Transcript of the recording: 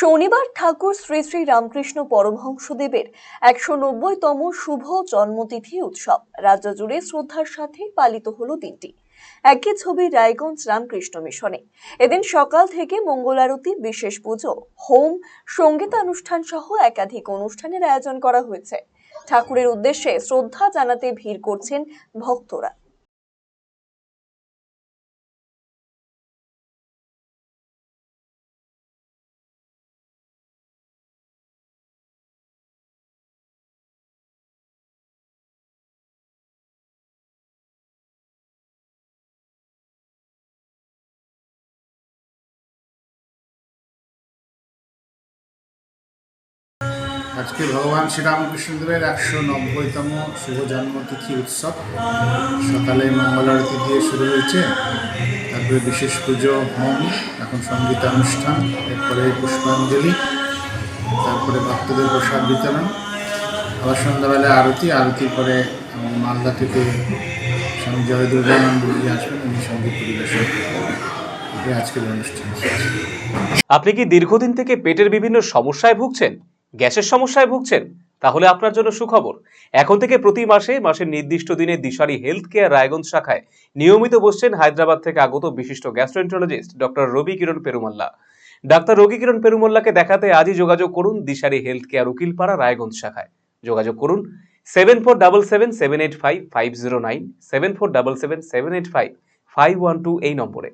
শনিবার ঠাকুর শ্রী শ্রী রামকৃষ্ণ পরমহংসদেবের ১৯০তম শুভ জন্মতিথি উৎসব রাজ্য জুড়ে শ্রদ্ধার সাথে পালিত হলো দিনটি। একই ছবি রায়গঞ্জ রামকৃষ্ণ মিশনে এদিন সকাল থেকে মঙ্গল আরতি, বিশেষ পুজো, হোম, সঙ্গীতানুষ্ঠান সহ একাধিক অনুষ্ঠানের আয়োজন করা হয়েছে। ঠাকুরের উদ্দেশ্যে শ্রদ্ধা জানাতে ভিড় করছেন ভক্তরা। আজকে ভগবান শ্রীরামকৃষ্ণদেবের ১৯০তম শুভ জন্মতিথি উৎসব সকালে মঙ্গল আরতি দিয়ে শুরু হয়েছে, তারপরে বিশেষ পুজো, হোম, এখন সঙ্গীতানুষ্ঠান, এরপরে পুষ্পাঞ্জলি, তারপরে ভক্তদের প্রসাদ বিতরণ, আবার সন্ধ্যাবেলা আরতির পরে মালদা থেকে স্বামী জয় দুর্গানন্দজি আসবেন, উনি সঙ্গীত পরিবেশন করবেন। এটাই আজকের অনুষ্ঠান। আপনি কি দীর্ঘদিন থেকে পেটের বিভিন্ন সমস্যায় ভুগছেন, গ্যাসের সমস্যায় ভুগছেন? তাহলে আপনার জন্য সুখবর। এখন থেকে প্রতি মাসের নির্দিষ্ট দিনে দিশারি হেলথ কেয়ার রায়গঞ্জ শাখায় নিয়মিত বসছেন হায়দ্রাবাদ থেকে আগত বিশিষ্ট গ্যাস্ট্রোএন্টারোলজিস্ট ডক্টর রবি কিরণ পেরুমাল্লা। ডাক্তার রবি কিরণ পেরুমাল্লাকে দেখাতে আজই যোগাযোগ করুন দিশারি হেলথ কেয়ার উকিলপাড়া রায়গঞ্জ শাখায়। যোগাযোগ করুন 7477785509, 7477785512 এই নম্বরে।